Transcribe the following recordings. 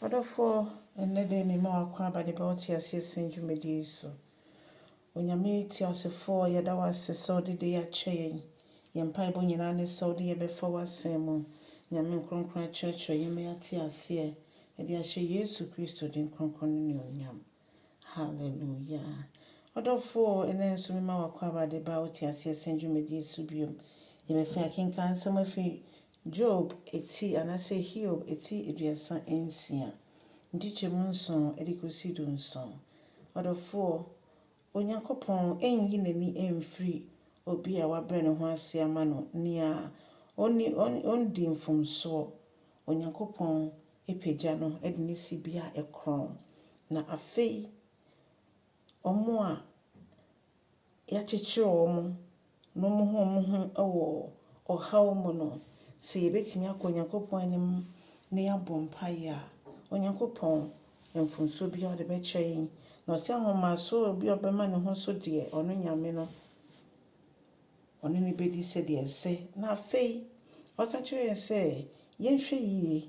Odofo enede me ma wakwa abade ba oti ase senjumedi so. Onyame ti asefo yeda wase so de ya cheyen. Yempa ibo nyina ne so de ye befa wasem mu. Nyame kronkron church yeme ati ase. Ede ahye Yesu Kristo din kronkron ne onyam. Hallelujah. Odofo enenso me ma wakwa abade ba oti ase senjumedi so biom. Yeme fa akinkan samafi Job eti anase Hiob eti eduasa ensia. Ndiche munson edikosi dunson. Odofo Onyankopon enyi nani emfiri obi a wabre ne ho ase ama no nia ondi mfomso. Onyankopon epagya no ede ne sibia Krɔn na afei omo a ya cheche omo no mo ho ohaw mu no se yebetimi akonyakopon anim ne yabompa ya Onyankopon mfomso bia de be kyen na se ahoma so obi obema ne ho so de ono nyame no ono ni bedi se de ese na afei waka kyen se yenhwe yie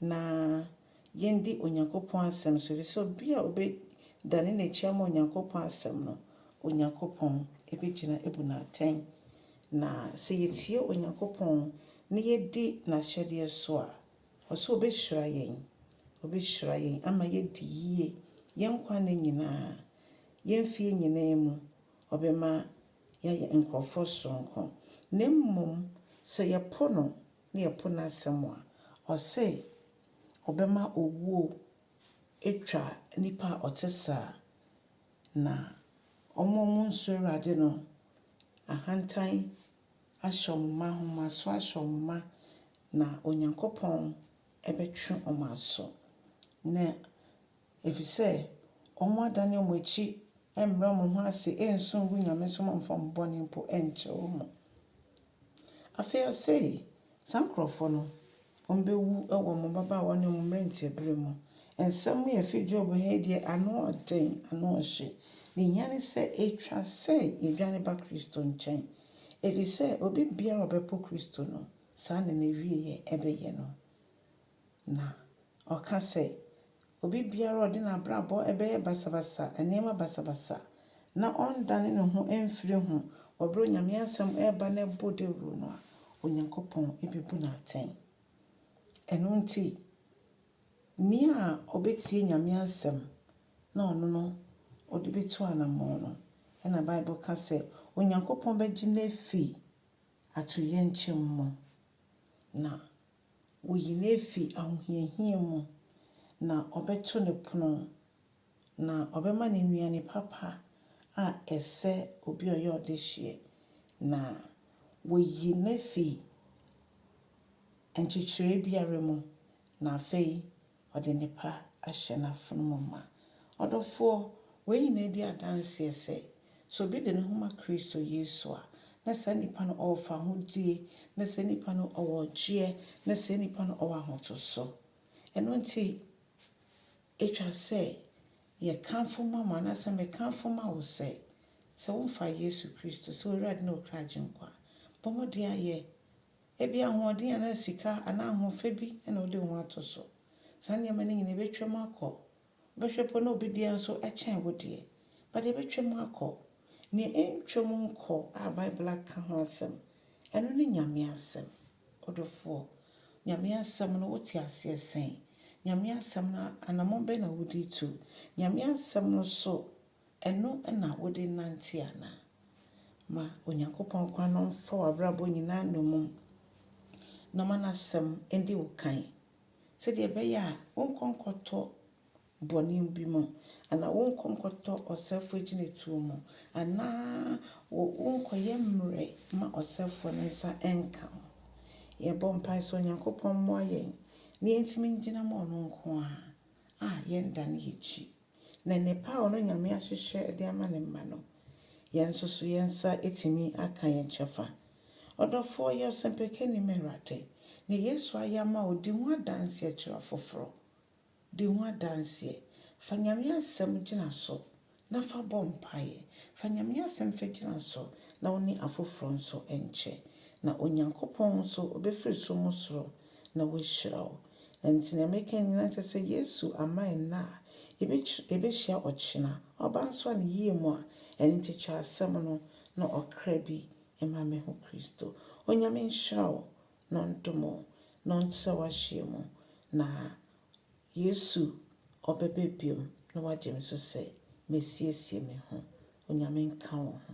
na yendi Onyankopon asem so bia obe dane na chiama Onyankopon asem no Onyankopon ebegina ebuna aten na se yetie Onyankopon ne yedi na hyede so a oso obehira yen ama yedi yie yenkwa na nyina yemfie nyina mu obema ya nkrofo sonko nemmom se yepono na yepona asem a ose obema owuo etwa nipa otesa na omomu nso Ewurade no ahantan ashomma homa so ashomma na Onyankopon ebetwe omaso na efise omo adane omochi emra omo ho ase ensungu nyame so mfom bone mpo enche omo afia sei sankrofo no ombewu ewo mo baba woni mo mrenti ebre mu ensem ye fi Job he die ano oden ano ohye ni nyane se etwa se yedwane ba Kristo nchen efise obi bia obepo Kristo no sa na wiye ebeye no na okase obi biara odi na brabo ebeye basabasa enema basabasa na ondane ne ho emfiri ho obro nyame ansem eba na boderu no Onyankopon ebebu na aten eno nti nia obetie nyame ansem na ono no odi betu anamo no na Bible ka se Onyankopon begina fi atoye nchemmo na woyine fi ahohiahia mu na obeto ne pono na obema ne nuane papa a ese obi oyo odehye na woyine fi enchichire biare mu na afei ode nipa ahye na fonoma odofo woyine di adanse ese so bi de ne homa Kristo Yesu a na sa nipa no ofa hodie na sa nipa no owoje na sa nipa no owa hotoso eno nti etwa se ye kanfo mama na se me kanfo ma wo se wonfa Yesu Kristo so Ewurade na okra agenkwa bomode aye ebi ahoden ana sika ana ahofa bi na ode ho atoso sane ma ne nyine betwem akọ behwepo na obidia so echen wodie but ebetwem akọ ne entwem nkọ a Bible aka ho asem eno ne nyame asem odofo nyame asem no wote ase sen nyame asem na anamon be na wodi tu nyame asem no so eno na wodi nante ana ma Onyankopon kwa no mfa wabrabo nyina nomum no manasem endi wokan se de be ya wonkonkoto boni bi mu ana wonkonkoto osefo ginetu mu ana wonkoye mre ma osefo nsa enka ye bompa so Onyankopon moyen ni entimi ngina mo no nko a yenda ne yechi na nepa ono nyame ahyehyɛ de ama ne mma no yensoso yensa etimi aka ye chefa odofo ye sempeke ni Ewurade ne Yesu ayama odi ho adanse akira foforo di ho adanse fa nyame asem gina so na fa bompaye fa nyame asem fa gina so na oni afoforo nso enche na Onyankopon so obefiri so musoro na wo hyirawo nti na meka nyina sɛ Yesu ama nna ebɛhyia ɔkyena ɔba nso a ne yie mu a ɛne nti kyɛ asɛm no na ɔkra bi ɛma me ho Kristo onyame nhyira wo na ɔndom wo na ɔnkyerɛ w'ahyia mu na Yesu ɔbɛba biom na wagye me so sɛ mesiesie me ho onyame nka wo ho